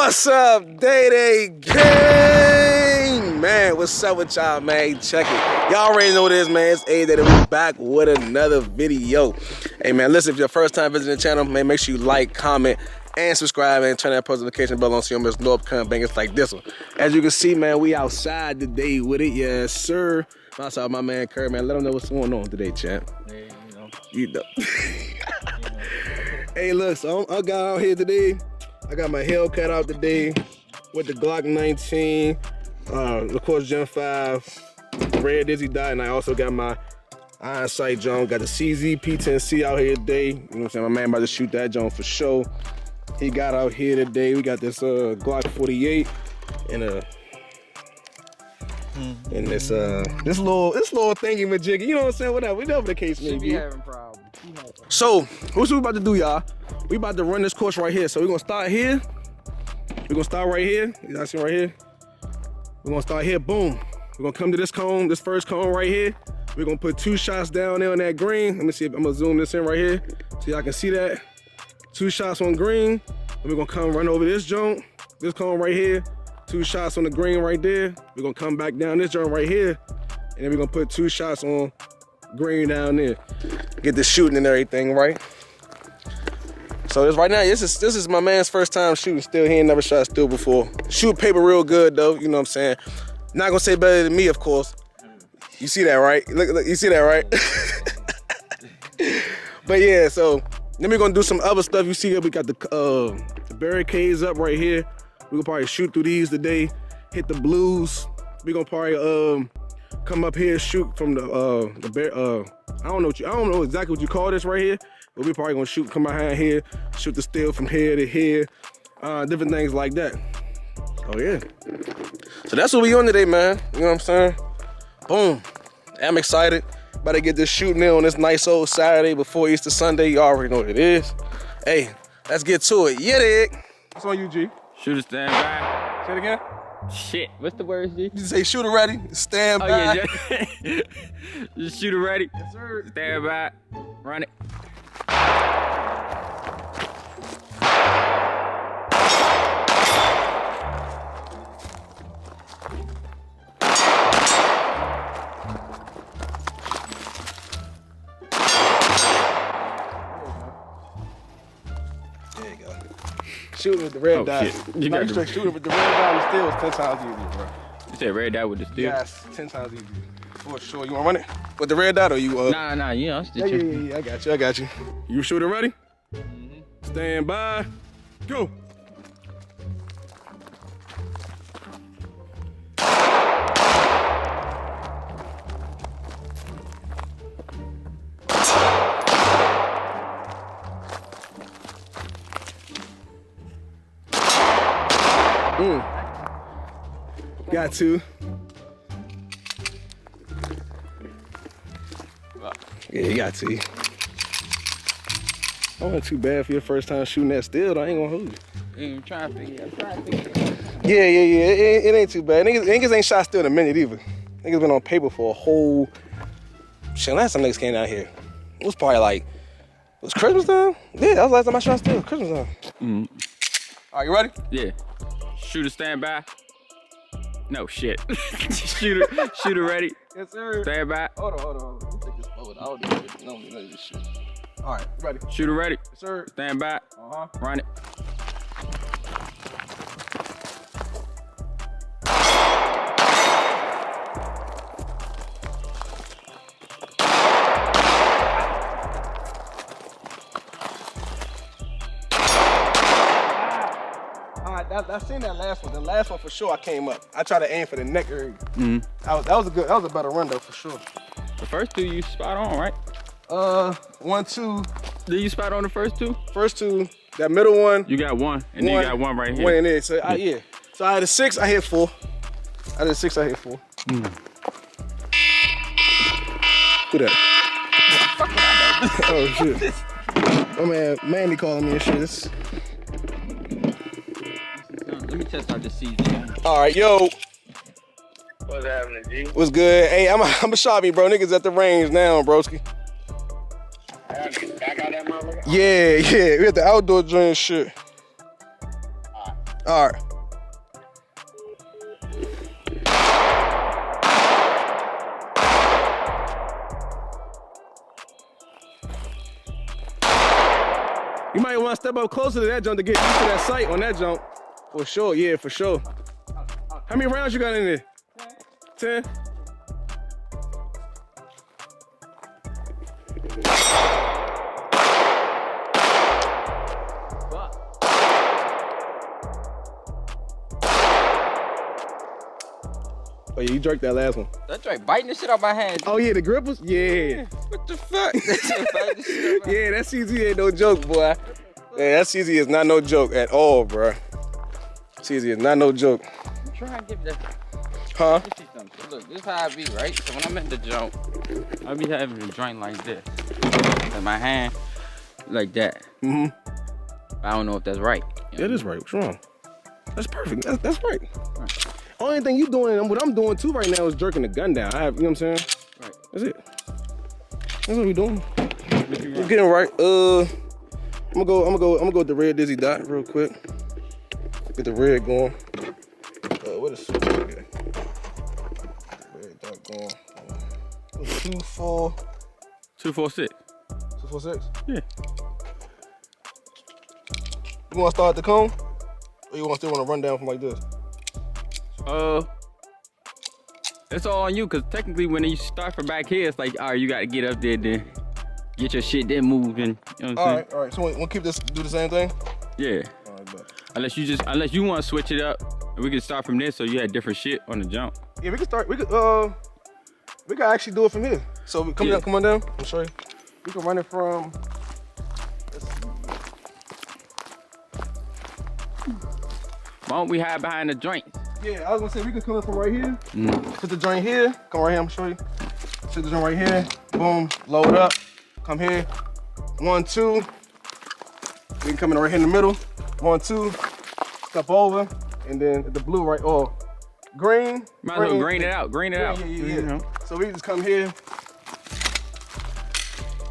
What's up, Day Gang? Man, what's up with y'all, man? Check it. Y'all already know this, man. It's Ayeeedayday. We back with another video. Hey, man, listen, if you're first time visiting the channel, man, make sure you like, comment, and subscribe, and turn that post notification bell on so you don't miss no upcoming bangers like this one. As you can see, man, we outside today with it. Yes, sir. Outside my man, Kurt, man. Let him know what's going on today, champ. Yeah, You know. Hey, look, so I got out here today. I got my Hellcat out today with the Glock 19, of course, Gen 5, red Dizzy dot, and I also got my iron sight John. Got the CZ P10C out here today. You know what I'm saying? My man about to shoot that John for sure. He got out here today. We got this Glock 48 and this little thingy majiggy. You know what I'm saying? Whatever the case may be. having problems. So, what's we about to do, y'all? We about to run this course right here. So we're gonna start here. We're gonna start right here. You guys see right here? We're gonna start here, boom. We're gonna come to this cone, this first cone right here. We're gonna put 2 shots down there on that green. Let me see if I'm gonna zoom this in right here so y'all can see that. 2 shots on green. And we're gonna come run over this joint, this cone right here. 2 shots on the green right there. We're gonna come back down this joint right here. And then we're gonna put 2 shots on green down there. Get the shooting and everything, right? So this right now, this is my man's first time shooting still. He ain't never shot still before. Shoot paper real good though, you know what I'm saying? Not gonna say better than me, of course. You see that, right? Look, you see that, right? But yeah, so then we're gonna do some other stuff. You see here, we got the barricades up right here. We gonna probably shoot through these today, hit the blues. We gonna probably come up here, shoot from the bear. I don't know exactly what you call this right here, but we probably gonna come behind here, shoot the steel from here to here, different things like that. Oh yeah. So that's what we on today, man. You know what I'm saying? Boom. I'm excited. About to get this shooting in on this nice old Saturday before Easter Sunday. You already know what it is. Hey, let's get to it. Yeah, dig. What's on you, G? Shooter stand by. Say it again. Shit, what's the words, G? You say shooter ready, stand by. Yeah, just shooter ready. Yes, sir. Stand by. Run it. There you go. Shooting with the red dot. Shooting with the red dot and still is 10 times easier, bro. You said red dot with the steel? Yes, 10 times easier. For sure. You wanna run it with the red dot or you Nah, you know, yeah, I got you. You shooter ready? Mm-hmm. Stand by. Go. Got to. Yeah, you got to. I wasn't too bad for your first time shooting that steel, though. I ain't gonna hold you. I'm trying to figure it out. Yeah. It ain't too bad. Niggas ain't shot steel in a minute either. Niggas been on paper for a whole... Shit, last time niggas came down here, it was probably like... It was Christmas time? Yeah, that was the last time I shot steel. Christmas time. Mm. All right, you ready? Yeah. Shooter stand by. No, shit. Shooter ready. Yes, sir. Stand by. Hold on. Let me take this forward. I don't do this shit. All right, ready? Shooter ready. Yes, sir. Stand by. Run it. I seen that last one. The last one for sure I came up. I tried to aim for the neck area. Mm-hmm. That was a better run though for sure. The first 2 you spot on, right? 1, 2. Did you spot on the first 2? First 2, that middle one. You got 1, and then you got 1 right here. 1 in there. So yeah. So I had a 6, I hit 4. I did 6, I hit 4. Who that? Oh shit. Oh man, Mandy calling me and shit. Let me test out the season. All right, yo. What's happening, G? What's good? Hey, I'm a shot me, bro. Niggas at the range now, broski. Back out that motherfucker? Yeah. We at the outdoor joint shit. Alright. All right. You might want to step up closer to that jump to get used to that sight on that jump. For sure, yeah, for sure. How many rounds you got in there? 10? Oh yeah, you jerked that last one. That joint biting the shit out my hand. Oh yeah, the grippers? Yeah. What the fuck? Yeah, that CZ ain't no joke, boy. Yeah, that CZ is not no joke at all, bro. CZ is not no joke. I'm trying to give that. Huh? Let me see something. Look, this is how I be, right? So when I'm at the jump, I be having the joint like this. And my hand like that. Mm-hmm. I don't know if that's right. Yeah, it is right. What's wrong? That's perfect. That's right. Only thing you doing and what I'm doing too right now is jerking the gun down. I have, you know what I'm saying? Right. That's it. That's what we doing. We're getting right. I'm gonna go with the red dizzy dot real quick. Get the red going. What is it? Okay. Red dot going. 246. 246? Yeah. You wanna start the cone? Or you still wanna run down from like this? It's all on you, cause technically when you start from back here, it's like, all right, you gotta get up there, then get your shit, then move, and you know what I'm saying? All right. So we'll keep this, do the same thing? Yeah. All right, bet. Unless you want to switch it up, and we can start from there, so you had different shit on the jump. Yeah, we can start. We can actually do it from here. So we come on down. I'll show you. We can run it from. Let's see. Why don't we hide behind the joint? Yeah, I was gonna say we can come in from right here. Put the joint here. Come right here. I'm gonna show you. Put the joint right here. Boom. Load up. Come here. 1, 2. We can come in right here in the middle. 1, 2. Step over, and then the blue right. Oh, green. Might as well green it out. Green it out. Yeah. So we just come here.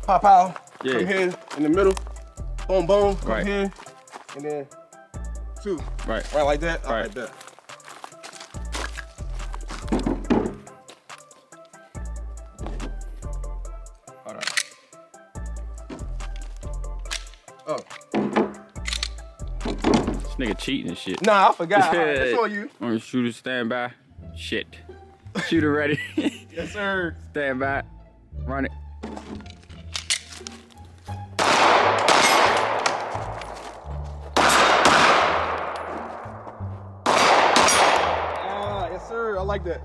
Pop out. Yeah. Come here in the middle. Boom, boom. Come Right. here, and then 2. Right. Right like that. All Right. right, bet. All right. Oh. This nigga cheating and shit. Nah, I forgot. It's on you. On shooter, stand by. Shit. Shooter ready. Yes, sir. Stand by. Run it. Yes, sir. I like that.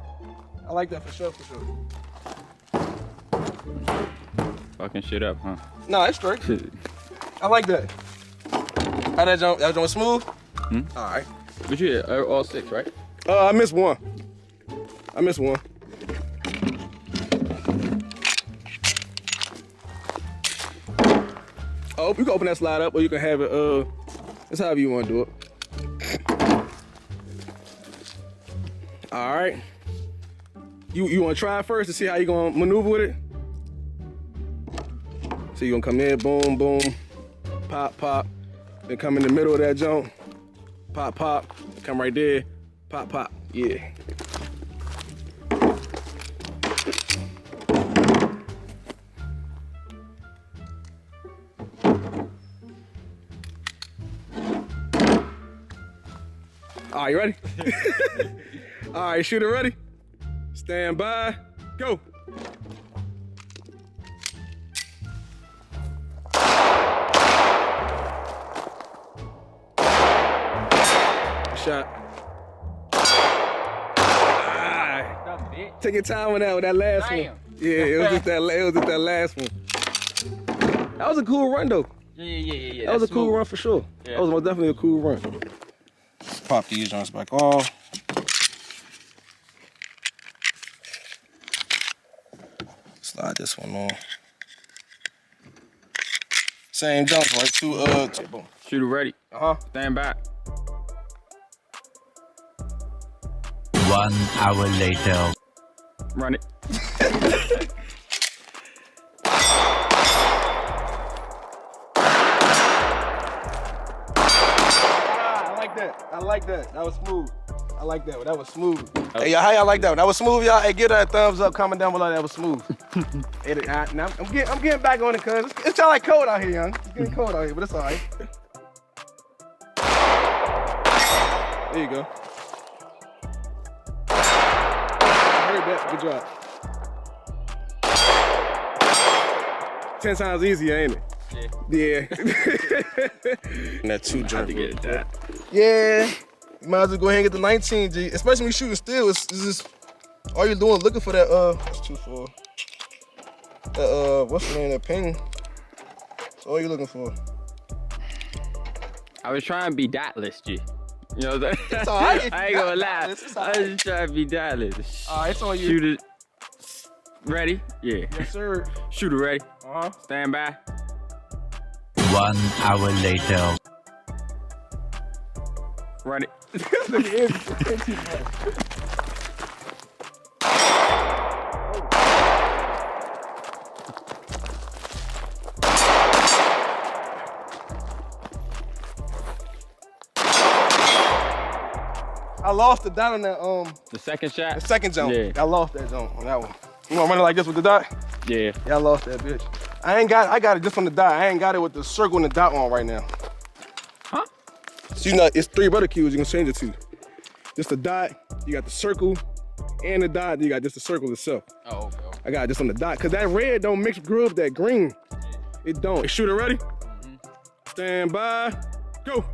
I like that for sure, Fucking shit up, huh? Nah, it's straight. I like that. How that jump? That jump smooth? Hmm? All right. But you had all 6, right? I missed one. Oh, you can open that slide up, or you can have it. It's however you want to do it. All right. You want to try it first to see how you gonna maneuver with it? So you gonna come in, boom, boom, pop, pop. Then come in the middle of that jump, pop, pop. Come right there, pop, pop. Yeah. All right, you ready? All right, shooter ready? Stand by, go. Shot. Take your time on that last one. Yeah, it was just that last one. That was a cool run though. Yeah. That was a cool run for sure. Yeah. That was most definitely a cool run. Pop these joints back off. Slide this one on. Same jumps, right? Two, boom. Shooter ready. Stand by. 1 hour later. Run it. I like that. I like that. That was smooth. I like that one. That was smooth. Hey, y'all, how y'all like that one? That was smooth, y'all. Hey, give that a thumbs up. Comment down below. That was smooth. Hey, now I'm getting back on it, cuz. It's y'all like cold out here, young. It's getting cold out here, but it's all right. There you go. I heard that. Good job. 10 times easier, ain't it? Yeah. That 2 jump to get that. Yeah. You might as well go ahead and get the 19, G. Especially when you shooting still. It's just all you're doing looking for that that's 2-4. That what's the name? That ping. That's all you're looking for. I was trying to be dotless, G. You know what I'm saying? It's all right. I ain't gonna lie. I was just trying to be dotless. It's on you. Shoot it. Ready? Yeah. Yes, sir. Shooter ready. Stand by. 1 hour later. Ready. I lost the dot on that The second shot? the second jump. Yeah. I lost that jump on that one. You wanna run it like this with the dot? Yeah. Yeah, I lost that bitch. I got it just on the dot. I ain't got it with the circle and the dot on right now. Huh? So you know, it's 3 butter cubes you can change it to. Just the dot, you got the circle, and the dot, you got just the circle itself. Oh, okay. I got it just on the dot, cause that red don't mix good with that green. It don't. Hey, shooter ready? Stand by, go.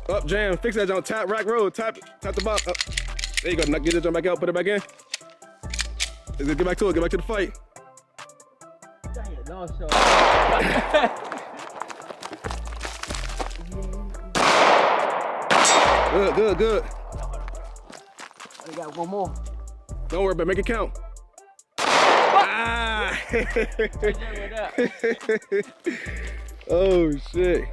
Up, jam, fix that jump, tap, rack, roll, tap the box. Up. There you go, now get the jump back out, put it back in. Get back to it, get back to the fight. Dang it, no shot. Good. I got one more. Don't worry about it, make it count. Ah! Oh, shit.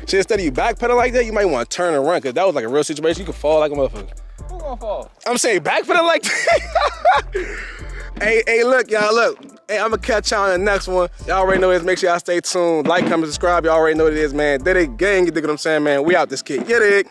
See, instead of you backpedal like that, you might want to turn and run, because that was like a real situation. You could fall like a motherfucker. Who gonna fall? I'm saying backpedal like that. Hey, look, y'all, look. Hey, I'm going to catch y'all in the next one. Y'all already know this. Make sure y'all stay tuned. Like, comment, subscribe. Y'all already know what it is, man. Ayeeedayday gang, you dig what I'm saying, man? We out this kid. Get it?